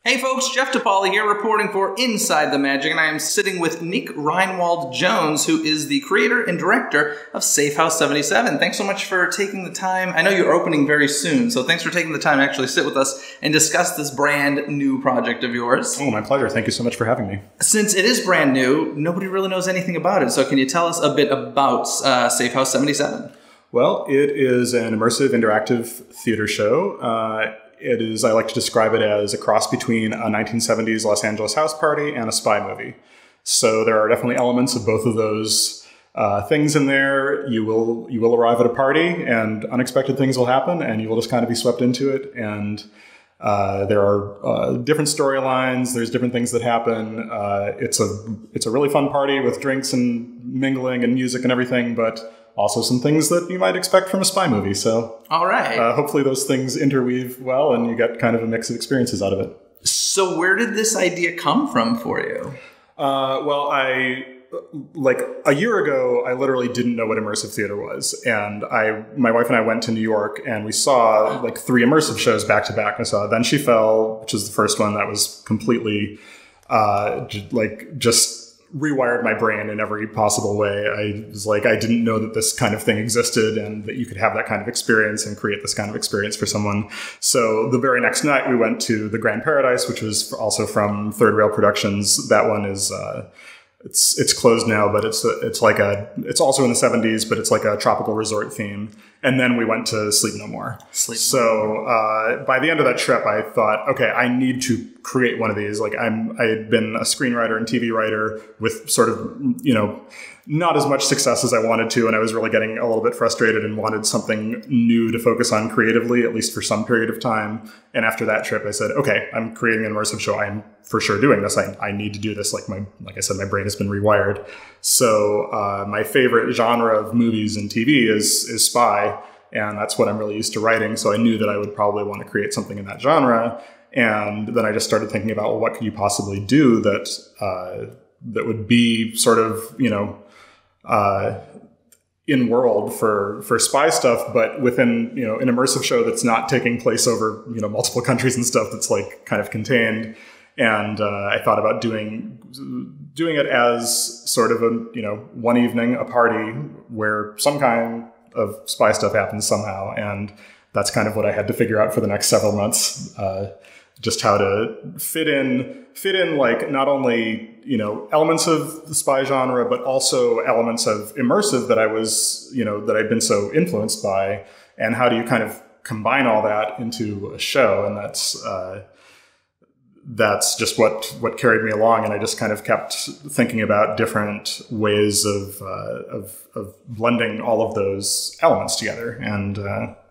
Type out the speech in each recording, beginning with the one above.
Hey folks, Jeff DePaoli here reporting for Inside the Magic, and I am sitting with Nick Rheinwald-Jones, who is the creator and director of Safehouse 77. Thanks so much for taking the time. I know you're opening very soon, so thanks for taking the time to actually sit with us and discuss this brand new project of yours. Oh, my pleasure. Thank you so much for having me. Since it is brand new, nobody really knows anything about it, so can you tell us a bit about Safehouse 77? Well, it is an immersive interactive theater show. It is, I like to describe it as a cross between a 1970s Los Angeles house party and a spy movie. So there are definitely elements of both of those things in there. You will arrive at a party and unexpected things will happen and you will just kind of be swept into it. And there are different storylines. There's different things that happen. It's a really fun party with drinks and mingling and music and everything, but also some things that you might expect from a spy movie. So all right. Hopefully those things interweave well and you get kind of a mix of experiences out of it. So where did this idea come from for you? Well, like a year ago, I literally didn't know what immersive theater was. And my wife and I went to New York and we saw like 3 immersive shows back to back. I saw Then She Fell, which is the first one that was completely just rewired my brain in every possible way. I was like, I didn't know that this kind of thing existed and that you could have that kind of experience and create this kind of experience for someone. So the very next night we went to the Grand Paradise, which was also from Third Rail Productions. That one is, it's closed now, but it's also in the 70s, but it's like a tropical resort theme. And then we went to Sleep No More. By the end of that trip, I thought, okay, I need to create one of these. Like I had been a screenwriter and TV writer with sort of, not as much success as I wanted to. And I was really getting a little bit frustrated and wanted something new to focus on creatively, at least for some period of time. And after that trip, I said, okay, I'm creating an immersive show. I'm for sure doing this. I need to do this. Like I said, my brain has been rewired. So my favorite genre of movies and TV is spy. And that's what I'm really used to writing. So I knew that I would probably want to create something in that genre. And then I just started thinking about, well, what could you possibly do that would be sort of, in world for spy stuff, but within, an immersive show that's not taking place over, multiple countries and stuff, that's like kind of contained. And I thought about doing it as sort of a, one evening, a party where some kind of spy stuff happens somehow. And that's kind of what I had to figure out for the next several months. Just how to fit in like not only, elements of the spy genre, but also elements of immersive that I was, that I'd been so influenced by, and how do you kind of combine all that into a show? And that's just what carried me along. And I just kind of kept thinking about different ways of blending all of those elements together. And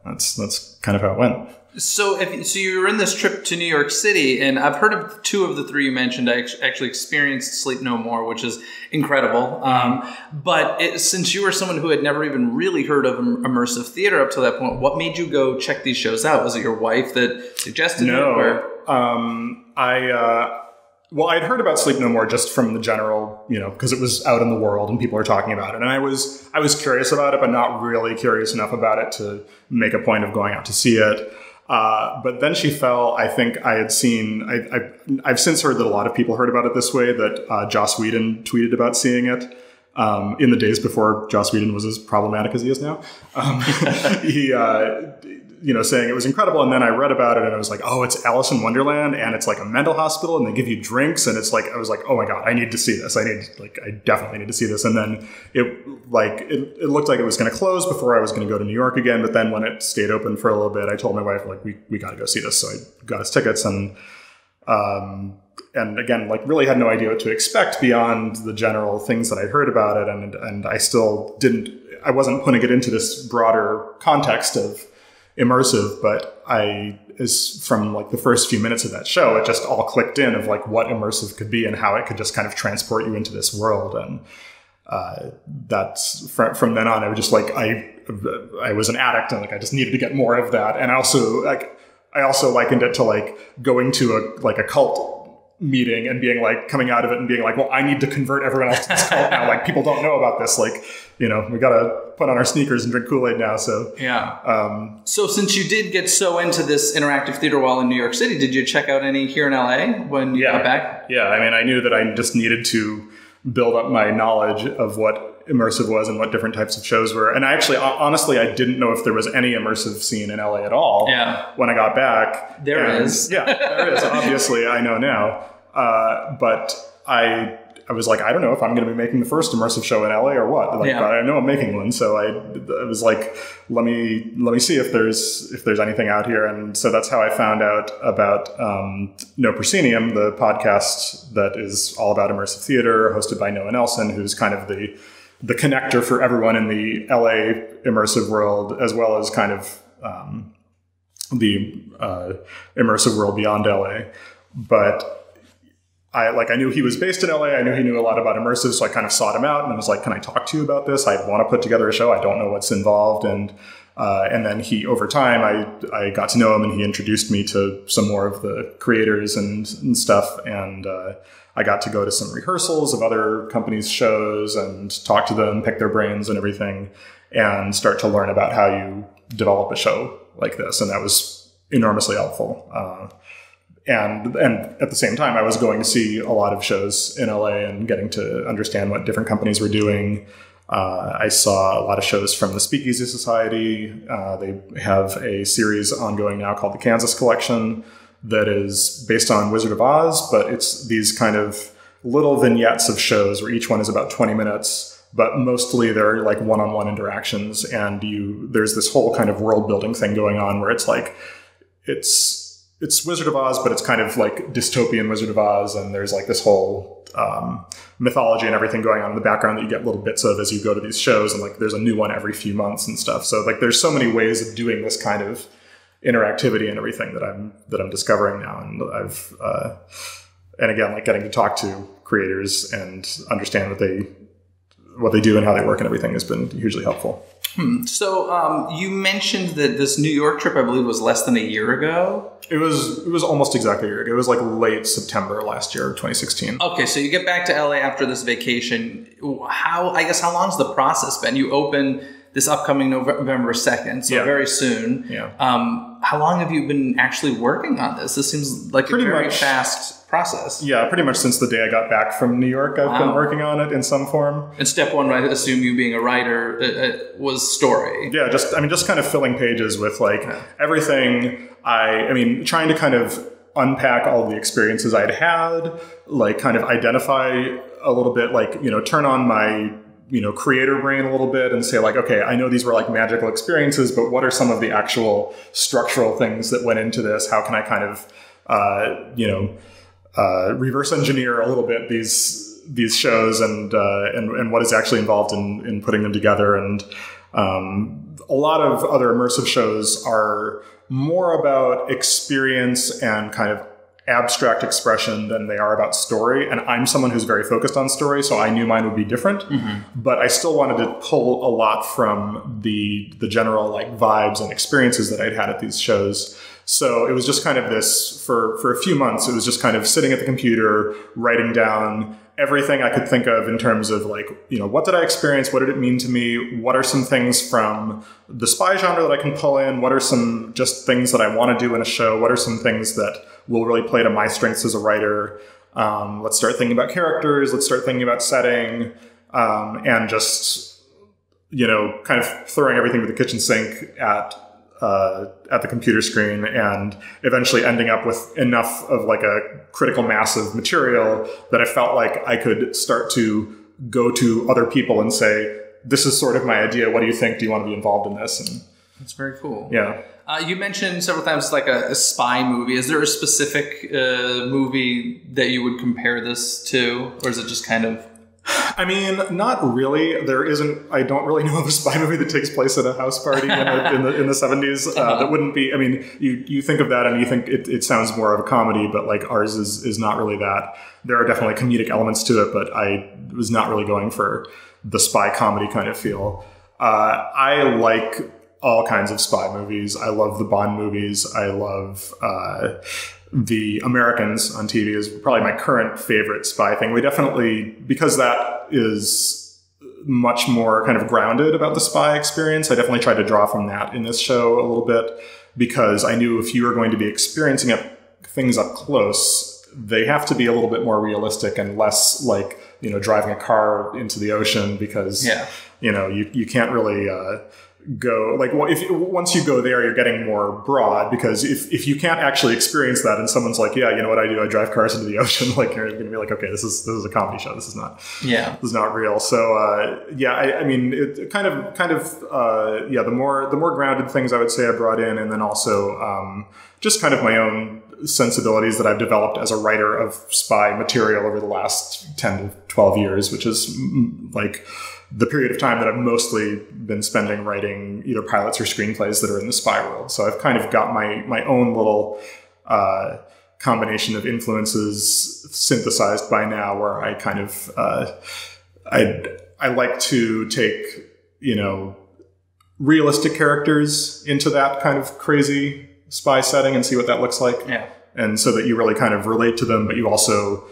that's kind of how it went. So you were in this trip to New York City, and I've heard of 2 of the 3 you mentioned. I actually experienced Sleep No More, which is incredible. But since you were someone who had never even really heard of immersive theater up to that point, what made you go check these shows out? Was it your wife that suggested it? Or? I'd heard about Sleep No More just from the general, because it was out in the world and people were talking about it. And I was curious about it, but not really curious enough about it to make a point of going out to see it. But Then She Fell, I think I had seen, I've since heard that a lot of people heard about it this way, that Joss Whedon tweeted about seeing it in the days before Joss Whedon was as problematic as he is now. He, saying it was incredible. And then I read about it and I was like, oh, it's Alice in Wonderland and it's like a mental hospital and they give you drinks. And it's like, I was like, oh my God, I need to see this. I definitely need to see this. And then it looked like it was going to close before I was going to go to New York again. But then when it stayed open for a little bit, I told my wife, we got to go see this. So I got us tickets and again, really had no idea what to expect beyond the general things that I'd heard about it. And I wasn't putting it into this broader context of immersive, but from the first few minutes of that show, it just all clicked in of what immersive could be and how it could just kind of transport you into this world. And that's from then on, I was just I was an addict and I just needed to get more of that. And I also likened it to going to a cult meeting and being like, coming out of it and being like, well, I need to convert everyone else to this cult now. Like, people don't know about this. Like, we got to put on our sneakers and drink Kool-Aid now. So, yeah. So since you did get so into this interactive theater while in New York City, did you check out any here in LA when you got back? Yeah. I mean, I knew that I just needed to build up my knowledge of what immersive was and what different types of shows were. And I actually, honestly, I didn't know if there was any immersive scene in LA at all when I got back. There is. Yeah, there is. Obviously, I know now. But I was like, I don't know if I'm going to be making the first immersive show in LA or what. But I know I'm making one. So I was like, let me see if there's anything out here. And so that's how I found out about No Proscenium, the podcast that is all about immersive theater, hosted by Noah Nelson, who's kind of the connector for everyone in the LA immersive world, as well as kind of the immersive world beyond LA. But I knew he was based in LA. I knew he knew a lot about immersive, so I kind of sought him out and I was like, "Can I talk to you about this? I want to put together a show. I don't know what's involved." And then he, over time, I got to know him and he introduced me to some more of the creators and stuff. And I got to go to some rehearsals of other companies' shows and talk to them, pick their brains and everything, and start to learn about how you develop a show like this. And that was enormously helpful. And at the same time, I was going to see a lot of shows in LA and getting to understand what different companies were doing. I saw a lot of shows from the Speakeasy Society. They have a series ongoing now called the Kansas Collection that is based on Wizard of Oz, but it's these kind of little vignettes of shows where each one is about 20 minutes, but mostly they're like one-on-one interactions. And there's this whole kind of world building thing going on where it's like, it's Wizard of Oz, but it's kind of like dystopian Wizard of Oz. And there's like this whole mythology and everything going on in the background that you get little bits of as you go to these shows. And like, there's a new one every few months and stuff. So like, there's so many ways of doing this kind of interactivity and everything that I'm discovering now. And and again, like getting to talk to creators and understand what they do and how they work and everything has been hugely helpful. So you mentioned that this New York trip, I believe, was less than a year ago. It was almost exactly a year ago. It was like late September last year, 2016. Okay, so you get back to LA after this vacation. How long's the process been? You open this upcoming November 2nd, so very soon. Yeah. How long have you been actually working on this? This seems like a very fast process. Yeah, pretty much since the day I got back from New York, I've been working on it in some form. And step one, I assume you being a writer, was story. Yeah, just kind of filling pages with like everything. Trying to kind of unpack all of the experiences I'd had, like kind of identify a little bit, like, turn on my creator brain a little bit and say like, okay, I know these were like magical experiences, but what are some of the actual structural things that went into this? How can I kind of, reverse engineer a little bit these shows and what is actually involved in putting them together. And a lot of other immersive shows are more about experience and kind of abstract expression than they are about story. And I'm someone who's very focused on story, so I knew mine would be different. Mm-hmm. But I still wanted to pull a lot from the general like vibes and experiences that I'd had at these shows. So it was just kind of this, for a few months, it was just kind of sitting at the computer, writing down everything I could think of in terms of like, what did I experience? What did it mean to me? What are some things from the spy genre that I can pull in? What are some just things that I want to do in a show? What are some things that will really play to my strengths as a writer? Let's start thinking about characters. Let's start thinking about setting, and just, kind of throwing everything to the kitchen sink at the computer screen, and eventually ending up with enough of like a critical mass of material that I felt like I could start to go to other people and say, this is sort of my idea. What do you think? Do you want to be involved in this? And that's very cool. Yeah. You mentioned several times like a spy movie. Is there a specific movie that you would compare this to? Or is it just kind of... not really. There isn't. I don't really know of a spy movie that takes place at a house party in the 70s. That wouldn't be. You think of that and you think it sounds more of a comedy, but like ours is not really that. There are definitely comedic elements to it, but I was not really going for the spy comedy kind of feel. I like all kinds of spy movies. I love the Bond movies. I love The Americans on TV is probably my current favorite spy thing. We definitely, because that is much more kind of grounded about the spy experience, I definitely tried to draw from that in this show a little bit, because I knew if you were going to be experiencing things up close, they have to be a little bit more realistic and less like, driving a car into the ocean, because, you can't really go like, well, once you go there, you're getting more broad, because if you can't actually experience that and someone's like, yeah, you know what I do, I drive cars into the ocean, like you're gonna be like, okay, this is a comedy show, this is not real. So I mean it kind of the more grounded things I would say I brought in, and then also just kind of my own sensibilities that I've developed as a writer of spy material over the last 10 to 12 years, which is like the period of time that I've mostly been spending writing either pilots or screenplays that are in the spy world. So I've kind of got my own little combination of influences synthesized by now, where I kind of I like to take realistic characters into that kind of crazy spy setting and see what that looks like. Yeah. And so that you really kind of relate to them, but you also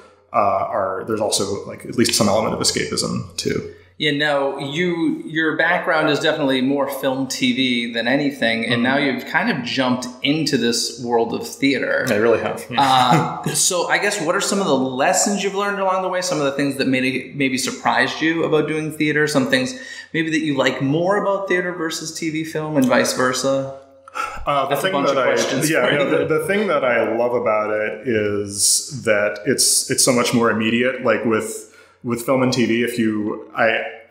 there's also like at least some element of escapism too. Yeah, no, your background is definitely more film TV than anything, and now you've kind of jumped into this world of theater. I really have. Yeah. So I guess what are some of the lessons you've learned along the way, some of the things that maybe surprised you about doing theater, some things maybe that you like more about theater versus TV film and vice versa? The thing that I love about it is that it's so much more immediate. Like with film and TV,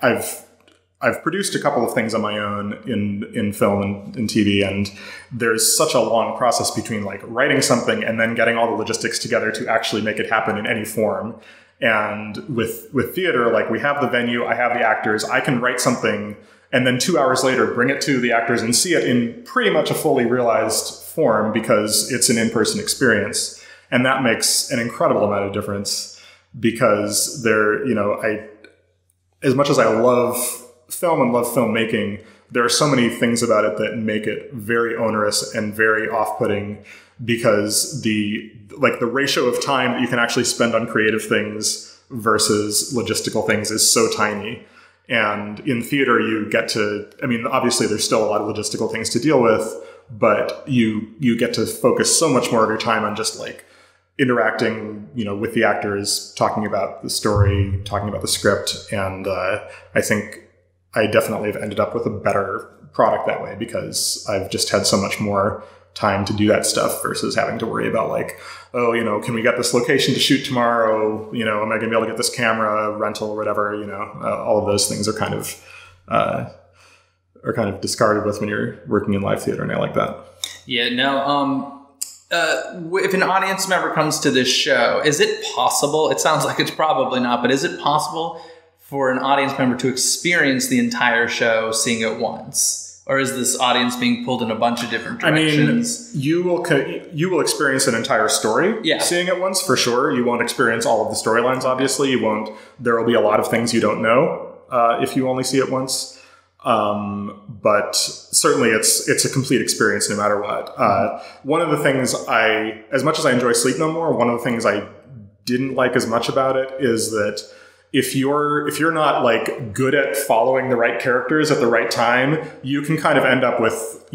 I've produced a couple of things on my own in film and TV, and there's such a long process between like writing something and then getting all the logistics together to actually make it happen in any form. And with theater, like we have the venue, I have the actors, I can write something and then 2 hours later bring it to the actors and see it in pretty much a fully realized form, because it's an in-person experience. And that makes an incredible amount of difference, because as much as I love film and love filmmaking, there are so many things about it that make it very onerous and very off-putting, because the ratio of time that you can actually spend on creative things versus logistical things is so tiny. And in theater, you get to, I mean, obviously there's still a lot of logistical things to deal with, but you get to focus so much more of your time on just like interacting, with the actors, talking about the story, talking about the script. And I think I definitely have ended up with a better product that way, because I've just had so much more time to do that stuff versus having to worry about like, oh, can we get this location to shoot tomorrow? Am I going to be able to get this camera rental or whatever? All of those things are kind of discarded with when you're working in live theater, and I like that. Yeah, no, if an audience member comes to this show, is it possible, it sounds like it's probably not, but is it possible for an audience member to experience the entire show seeing it once? Or is this audience being pulled in a bunch of different directions? I mean, you will experience an entire story seeing it once, for sure. You won't experience all of the storylines, obviously. There will be a lot of things you don't know if you only see it once. But certainly it's a complete experience no matter what. One of the things as much as I enjoy Sleep No More, one of the things I didn't like as much about it is that if you're not like good at following the right characters at the right time, you can kind of end up with,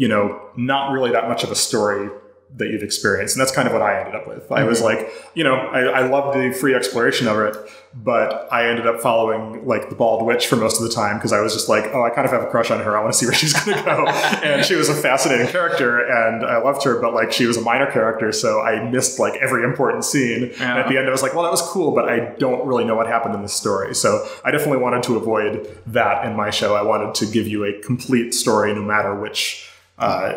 not really that much of a story that you've experienced. And that's kind of what I ended up with. I was like, I loved the free exploration of it, but I ended up following like the bald witch for most of the time, because I was just like, oh, I kind of have a crush on her. I want to see where she's going to go. And she was a fascinating character and I loved her, but like she was a minor character. So I missed like every important scene. Yeah. And at the end I was like, well, that was cool, but I don't really know what happened in this story. So I definitely wanted to avoid that in my show. I wanted to give you a complete story no matter which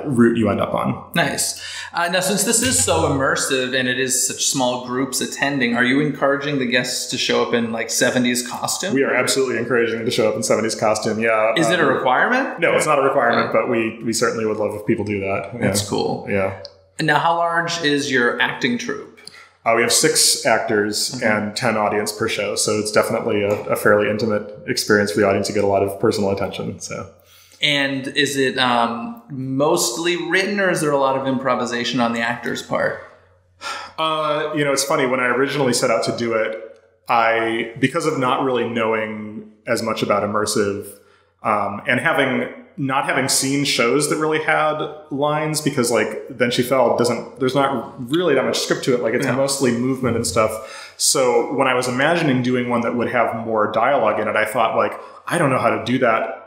route you end up on. Nice. Now, since this is so immersive and it is such small groups attending, are you encouraging the guests to show up in like 70s costume? We are absolutely encouraging them to show up in 70s costume. Yeah. Is it a requirement? No, it's not a requirement, but we certainly would love if people do that. That's cool. Yeah. And now, how large is your acting troupe? We have 6 actors and 10 audience per show. So it's definitely a fairly intimate experience for the audience to get a lot of personal attention. So. And is it mostly written, or is there a lot of improvisation on the actor's part? It's funny, when I originally set out to do it, because of not really knowing as much about immersive, and not having seen shows that really had lines, because like Then She Fell there's not really that much script to it. Like it's mostly movement and stuff. So when I was imagining doing one that would have more dialogue in it, I thought like, I don't know how to do that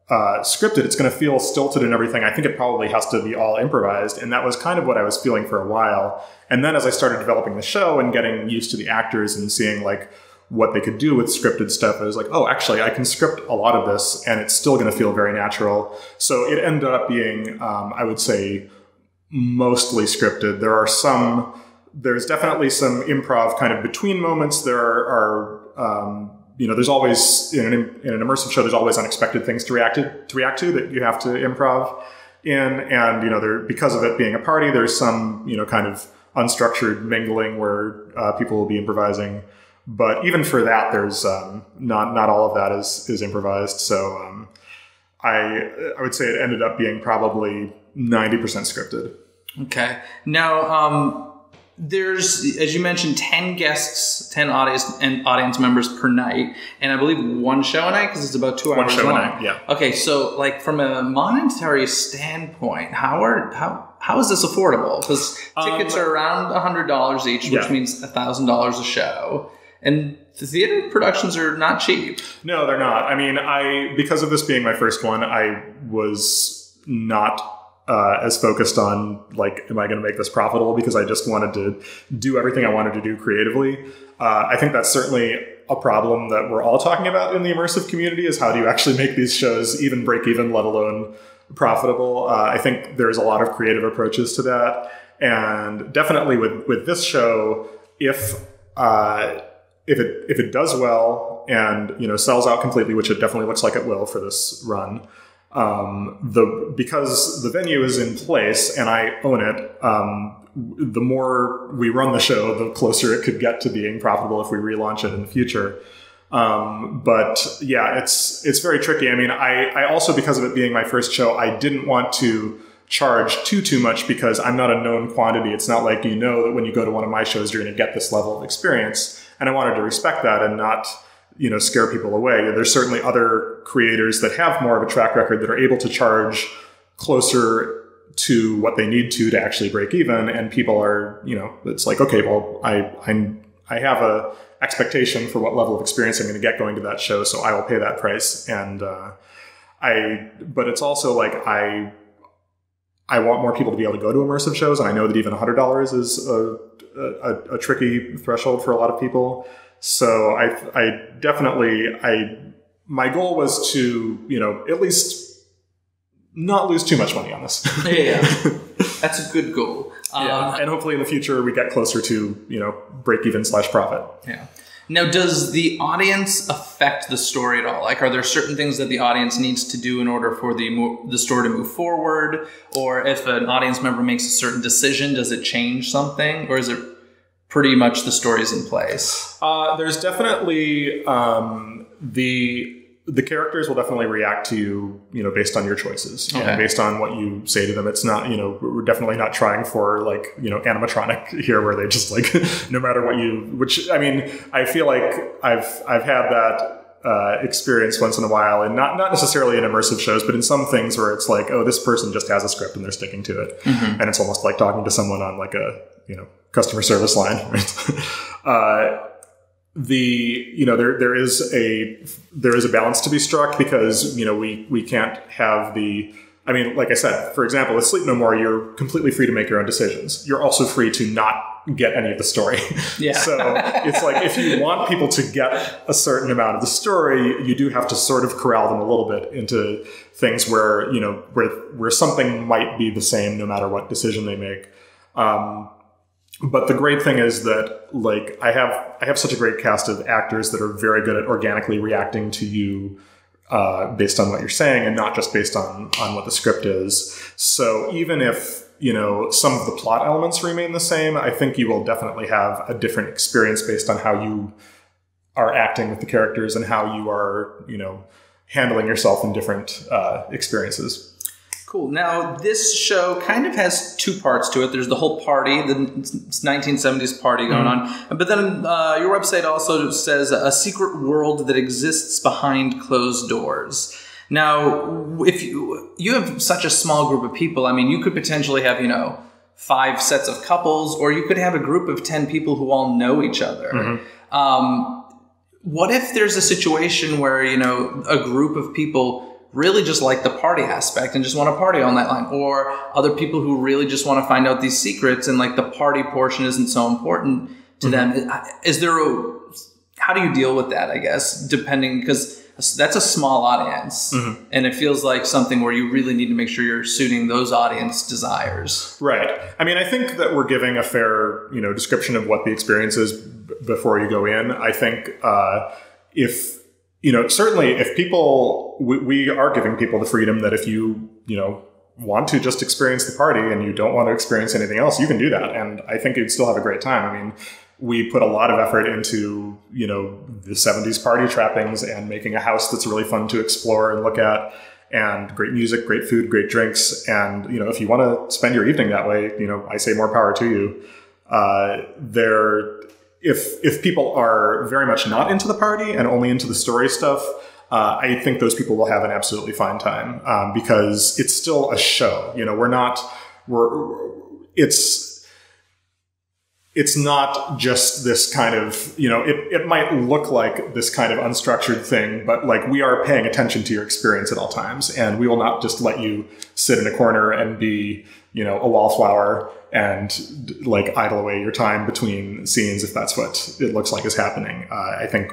scripted. It's going to feel stilted and everything. I think it probably has to be all improvised. And that was kind of what I was feeling for a while. And then as I started developing the show and getting used to the actors and seeing like what they could do with scripted stuff, I was like, oh, actually, I can script a lot of this and it's still going to feel very natural. So it ended up being, I would say, mostly scripted. There's definitely some improv kind of between moments. There are there's always, in an immersive show, there's always unexpected things to react to that you have to improv in. And, because of it being a party, there's some, kind of unstructured mingling where people will be improvising. But even for that, there's not all of that is improvised. So I would say it ended up being probably 90% scripted. Okay. Now, there's, as you mentioned, 10 guests, 10 audience members per night, and I believe one show a night because it's about 2 hours long. One show a night, yeah. Okay, so like from a monetary standpoint, how is this affordable? Because tickets are around $100 each, which means $1,000 a show. And the theater productions are not cheap. No, they're not. I mean, because of this being my first one, I was not as focused on like, am I going to make this profitable? Because I just wanted to do everything I wanted to do creatively. I think that's certainly a problem that we're all talking about in the immersive community, is how do you actually make these shows even break even, let alone profitable? I think there's a lot of creative approaches to that. And definitely with this show, if it does well and, sells out completely, which it definitely looks like it will for this run, because the venue is in place and I own it, the more we run the show, the closer it could get to being profitable if we relaunch it in the future. But yeah, it's very tricky. I mean, I also, because of it being my first show, I didn't want to charge too much because I'm not a known quantity. It's not like, that when you go to one of my shows, you're going to get this level of experience. And I wanted to respect that and not, scare people away. There's certainly other creators that have more of a track record that are able to charge closer to what they need to actually break even. And people are, it's like, okay, well, I have a expectation for what level of experience I'm going to get going to that show, so I will pay that price. And but it's also like I want more people to be able to go to immersive shows, and I know that even $100 is a tricky threshold for a lot of people. So I definitely my goal was to at least not lose too much money on this. Yeah, that's a good goal. Yeah, and hopefully in the future we get closer to break even / profit. Yeah. Now, does the audience affect the story at all? Like, are there certain things that the audience needs to do in order for the story to move forward? Or if an audience member makes a certain decision, does it change something? Or is it pretty much the story's in place? There's definitely the characters will definitely react to you, based on your choices, and based on what you say to them. It's not, we're definitely not trying for like, animatronic here where they just like, no matter what which, I mean, I feel like I've had that experience once in a while, and not necessarily in immersive shows, but in some things where it's like, oh, this person just has a script and they're sticking to it. Mm-hmm. And it's almost like talking to someone on like a, customer service line, right? There is a balance to be struck, because we can't have like I said, for example, with Sleep No More, you're completely free to make your own decisions. You're also free to not get any of the story. Yeah. So it's like, if you want people to get a certain amount of the story, you do have to sort of corral them a little bit into things where where something might be the same no matter what decision they make. But the great thing is that, like, I have such a great cast of actors that are very good at organically reacting to you based on what you're saying, and not just based on what the script is. So even if, some of the plot elements remain the same, I think you will definitely have a different experience based on how you are acting with the characters and how you are, handling yourself in different experiences. Cool. Now, this show kind of has two parts to it. There's the whole party, the 1970s party going on. But then your website also says a secret world that exists behind closed doors. Now, if you have such a small group of people, I mean, you could potentially have, 5 sets of couples, or you could have a group of 10 people who all know each other. What if there's a situation where, a group of people really just like the party aspect and just want to party all night long, or other people who really just want to find out these secrets and like the party portion isn't so important to them? How do you deal with that, I guess, depending, because that's a small audience and it feels like something where you really need to make sure you're suiting those audience desires. Right. I mean, I think that we're giving a fair, description of what the experience is before you go in. I think certainly if people, we are giving people the freedom that if you, want to just experience the party and you don't want to experience anything else, you can do that. And I think you'd still have a great time. I mean, we put a lot of effort into, the 70s party trappings and making a house that's really fun to explore and look at, and great music, great food, great drinks. And, if you want to spend your evening that way, I say more power to you. If people are very much not into the party and only into the story stuff, I think those people will have an absolutely fine time, because it's still a show. It's not just this kind of, it might look like this kind of unstructured thing, but like we are paying attention to your experience at all times. And we will not just let you sit in a corner and be, a wallflower and like idle away your time between scenes if that's what it looks like is happening. I think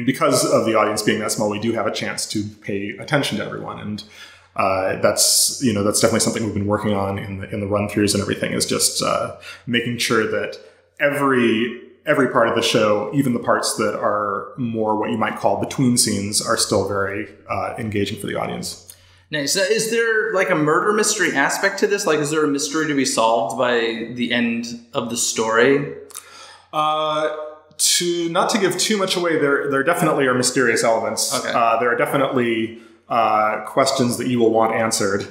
because of the audience being that small, we do have a chance to pay attention to everyone. And that's definitely something we've been working on in the run-throughs and everything, is just making sure that every part of the show, even the parts that are more what you might call between scenes, are still very engaging for the audience. Nice. Is there like a murder mystery aspect to this? Like, is there a mystery to be solved by the end of the story? Not to give too much away, there definitely are mysterious elements. Okay. There are definitely questions that you will want answered.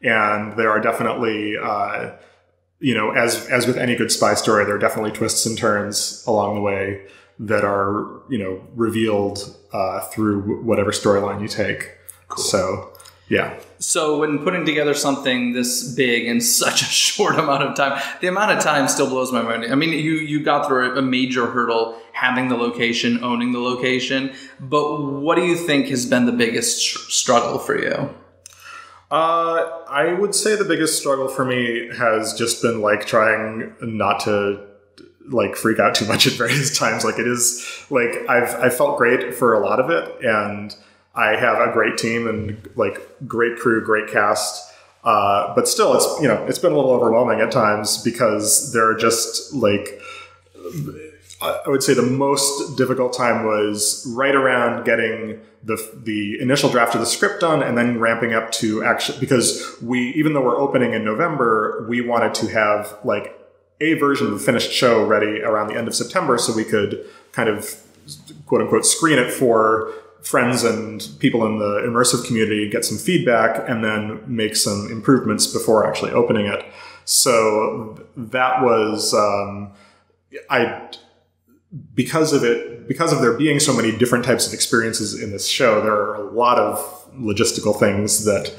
And there are definitely, as with any good spy story, there are definitely twists and turns along the way that are, revealed through whatever storyline you take. Cool. So, yeah. So when putting together something this big in such a short amount of time, the amount of time still blows my mind. I mean, you got through a major hurdle, having the location, owning the location. But what do you think has been the biggest struggle for you? I would say the biggest struggle for me has just been like trying not to like freak out too much at various times. Like it is like I've felt great for a lot of it, and I have a great team and like great crew, great cast. But still, it's been a little overwhelming at times, because there are just like, I would say the most difficult time was right around getting the initial draft of the script done, and then ramping up to actually, because even though we're opening in November, we wanted to have like a version of the finished show ready around the end of September, so we could kind of quote unquote screen it for friends and people in the immersive community, get some feedback, and then make some improvements before actually opening it. So that was, because of there being so many different types of experiences in this show, there are a lot of logistical things that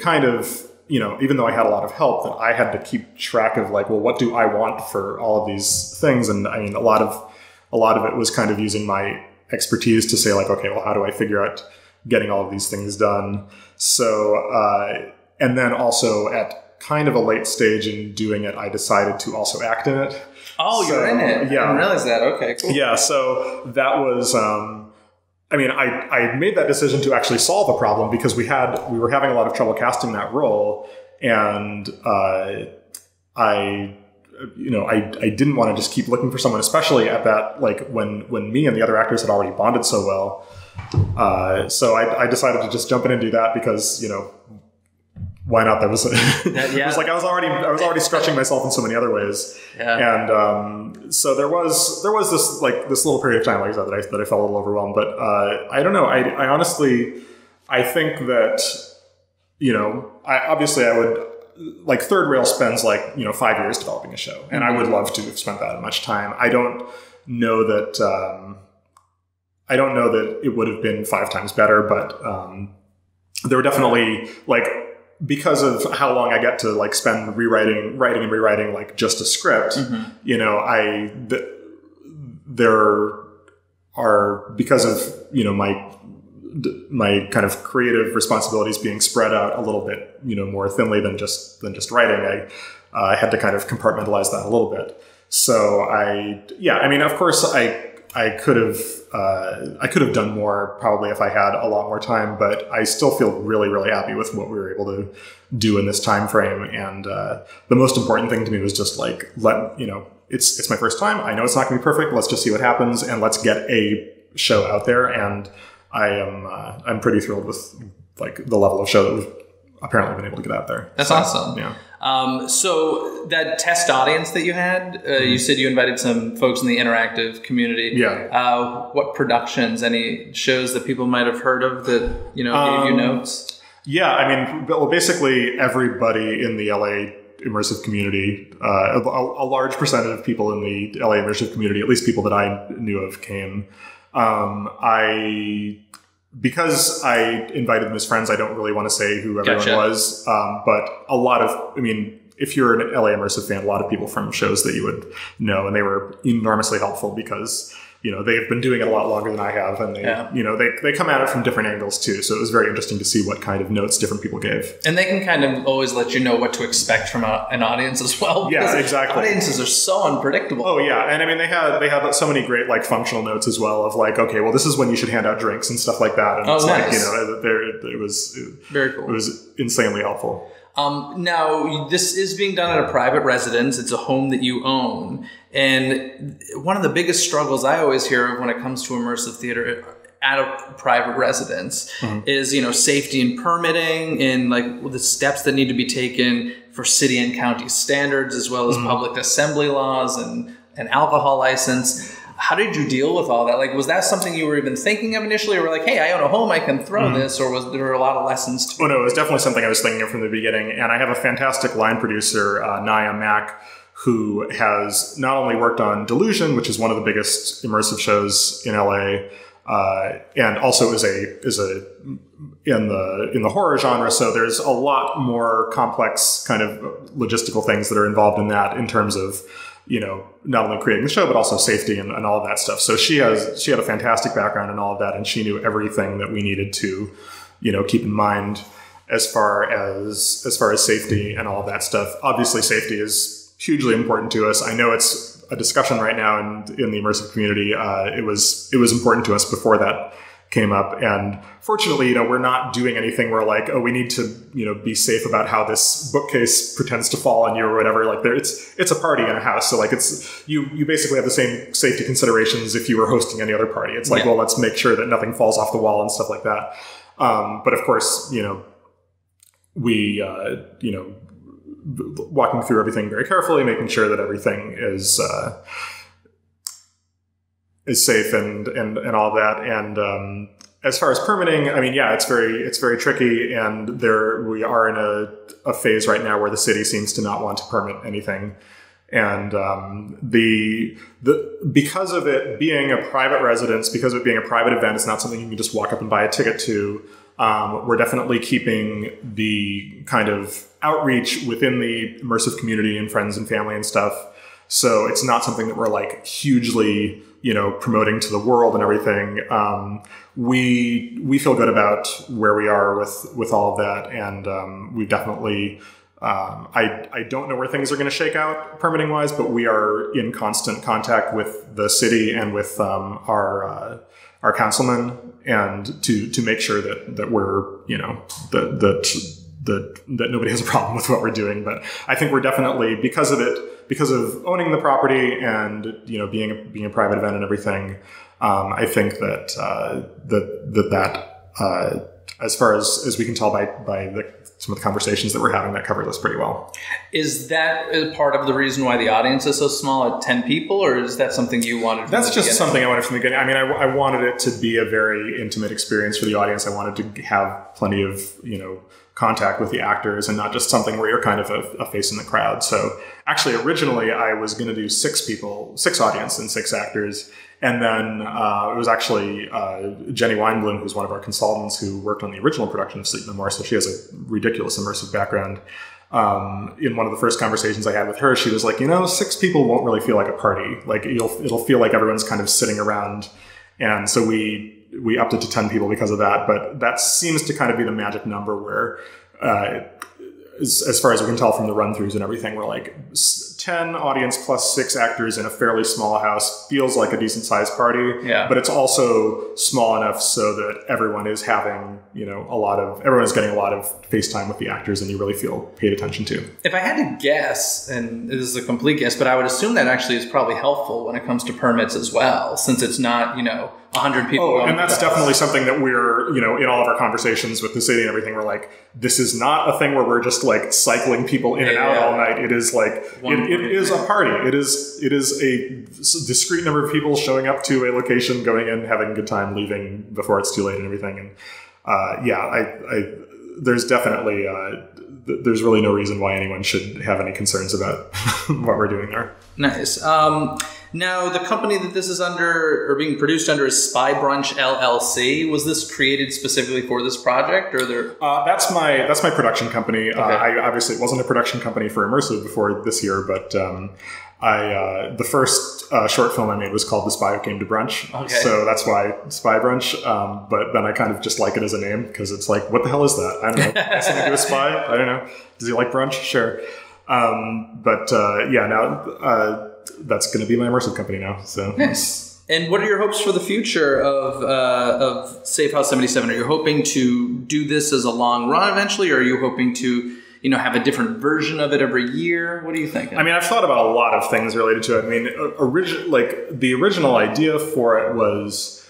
kind of, even though I had a lot of help, that I had to keep track of, like, well, what do I want for all of these things? And I mean, a lot of it was kind of using my expertise to say, like, okay, well, how do I figure out getting all of these things done? So, and then also at kind of a late stage in doing it, I decided to also act in it. Oh, so, you're in it. Yeah. I didn't realize that. Okay, cool. Yeah. So that was, I made that decision to actually solve a problem, because we were having a lot of trouble casting that role. And, I didn't want to just keep looking for someone, especially at that, like when me and the other actors had already bonded so well. So I decided to just jump in and do that, because, why not? That was, it was like I was already stretching myself in so many other ways. Yeah. And so there was this little period of time, like I said, that I felt a little overwhelmed. But I don't know. I honestly, I think that I would, like, Third Rail spends 5 years developing a show, and I would love to have spent that much time. I don't know that it would have been 5 times better, but there were definitely, because of how long I get to spend writing and rewriting just a script, there are, because of my kind of creative responsibilities being spread out a little bit more thinly than just writing, I had to kind of compartmentalize that a little bit. So of course I could have done more probably if I had a lot more time, but I still feel really, really happy with what we were able to do in this time frame. And the most important thing to me was just it's my first time. I know it's not going to be perfect. Let's just see what happens, and let's get a show out there. And I'm pretty thrilled with the level of show that we've apparently been able to get out there. That's awesome. Yeah. So that test audience that you had, you said you invited some folks in the interactive community. Yeah. What productions, any shows that people might have heard of that, gave you notes? Yeah. I mean, basically everybody in the LA immersive community, a large percentage of people in the LA immersive community, at least people that I knew of, came. Because I invited them as friends, I don't really want to say who everyone was. But if you're an LA Immersive fan, a lot of people from shows that you would know, and they were enormously helpful because, they've been doing it a lot longer than I have. And they come at it from different angles too. So it was very interesting to see what kind of notes different people gave. And they can kind of always let you know what to expect from an audience as well. Yeah, exactly. Audiences are so unpredictable. Oh yeah. And they had so many great functional notes as well of okay, well, this is when you should hand out drinks and stuff like that. And nice. It was very cool. It was insanely helpful. Now, this is being done at a private residence. It's a home that you own. And one of the biggest struggles I always hear of when it comes to immersive theater at a private residence is, safety and permitting and the steps that need to be taken for city and county standards, as well as public assembly laws and an alcohol license. How did you deal with all that? Was that something you were even thinking of initially, or hey, I own a home, I can throw this, or was there a lot of lessons to it? Oh no, it was definitely something I was thinking of from the beginning. And I have a fantastic line producer, Naya Mack, who has not only worked on Delusion, which is one of the biggest immersive shows in LA, and also is in the horror genre. So there's a lot more complex kind of logistical things that are involved in that in terms of not only creating the show, but also safety and all of that stuff. So she had a fantastic background in all of that, and she knew everything that we needed to, keep in mind as far as safety and all of that stuff. Obviously, safety is hugely important to us. I know it's a discussion right now in the immersive community. It was important to us before that came up. And fortunately, we're not doing anything where we need to, be safe about how this bookcase pretends to fall on you or whatever. It's a party in a house. So you basically have the same safety considerations if you were hosting any other party. It's well, let's make sure that nothing falls off the wall and stuff like that. But of course, we, walking through everything very carefully, making sure that everything is safe and all that. And as far as permitting, it's very tricky. And we are in a phase right now where the city seems to not want to permit anything. And because of it being a private residence, because of it being a private event, it's not something you can just walk up and buy a ticket to. We're definitely keeping the kind of outreach within the immersive community and friends and family and stuff. So it's not something that we're hugely, promoting to the world and everything. We feel good about where we are with all of that. And we've definitely, I don't know where things are going to shake out permitting wise, but we are in constant contact with the city and with our councilman, and to make sure that we're, that nobody has a problem with what we're doing. But I think we're definitely, because of owning the property and, being a private event and everything, I think that as far as we can tell by some of the conversations that we're having, that covered us pretty well. Is that part of the reason why the audience is so small at 10 people, or is that something you wanted? That's just something I wanted from the beginning. I wanted it to be a very intimate experience for the audience. I wanted to have plenty of, contact with the actors and not just something where you're kind of a face in the crowd. So actually, originally I was going to do 6 audience and 6 actors. And then it was actually Jenny Weinblum, who's one of our consultants who worked on the original production of Sleep No More. So she has a ridiculous immersive background. In one of the first conversations I had with her, she was like, 6 people won't really feel like a party. Like it'll feel like everyone's kind of sitting around. And so we upped it to 10 people because of that. But that seems to kind of be the magic number where, as far as we can tell from the run-throughs and everything, we're like 10 audience plus 6 actors in a fairly small house feels like a decent sized party. Yeah. But it's also small enough so that everyone is having, everyone is getting a lot of face time with the actors and you really feel paid attention to. If I had to guess, and this is a complete guess, but I would assume that actually is probably helpful when it comes to permits as well, since it's not, 100 people. Oh, and that's definitely something that we're, in all of our conversations with the city and everything, we're like, this is not a thing where we're just like cycling people in and out all night. It is like, it is a party. It is a discrete number of people showing up to a location, going in, having a good time, leaving before it's too late and everything. And there's definitely, there's really no reason why anyone should have any concerns about what we're doing there. Nice. Now, the company that this is under or being produced under is Brunch LLC. Was this created specifically for this project, or there? That's my production company. Okay. I obviously it wasn't a production company for Immersive before this year, but the first short film I made was called The Spy Who Came to Brunch. Okay. So that's why Spy Brunch. But then I kind of just like it as a name because it's like, what the hell is that? I don't know. Has something to do with spy? I don't know. Does he like brunch? Sure. Now that's going to be my immersive company now. So nice. And what are your hopes for the future of Safehouse 77? Are you hoping to do this as a long run eventually, or are you hoping to have a different version of it every year? What are you thinking? I mean, I've thought about a lot of things related to it. I mean, the original idea for it was,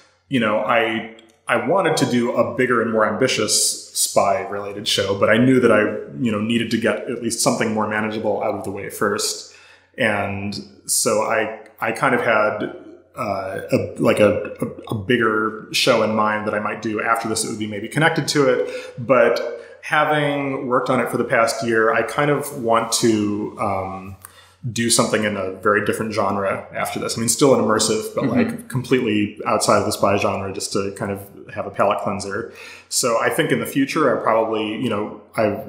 I wanted to do a bigger and more ambitious spy-related show, but I knew that I, needed to get at least something more manageable out of the way first. And so I kind of had a bigger show in mind that I might do after this. It would be maybe connected to it, but having worked on it for the past year, I kind of want to do something in a very different genre after this. I mean, still an immersive, but like completely outside of the spy genre, just to kind of have a palate cleanser. So I think in the future, I probably, I've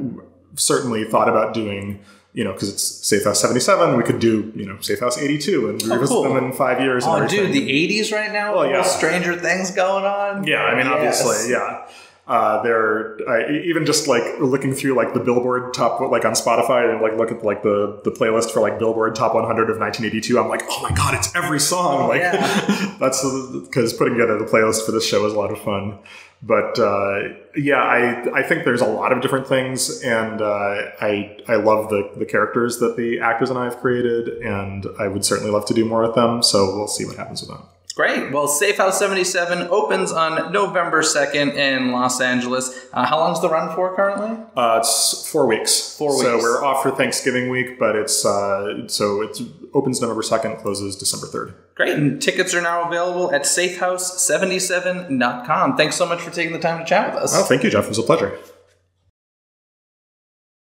certainly thought about doing, because it's Safehouse 77, we could do, Safehouse 82 and revisit them in 5 years. Oh, and everything. dude, the 80s right now? Well, yeah. Stranger Things going on? Yeah, I mean, obviously, yeah. Even just like looking through like the Billboard top, like on Spotify, and like look at like the playlist for like Billboard Top 100 of 1982. I'm like, oh my God, it's every song. Like that's because putting together the playlist for this show is a lot of fun. But I think there's a lot of different things, and I love the characters that the actors and I have created, and I would certainly love to do more with them. So we'll see what happens with them. Great. Well, Safehouse 77 opens on November 2nd in Los Angeles. How long's the run for currently? It's 4 weeks. 4 weeks. So we're off for Thanksgiving week, but it opens November 2nd, closes December 3rd. Great. And tickets are now available at safehouse77.com. Thanks so much for taking the time to chat with us. Oh, thank you, Jeff. It was a pleasure.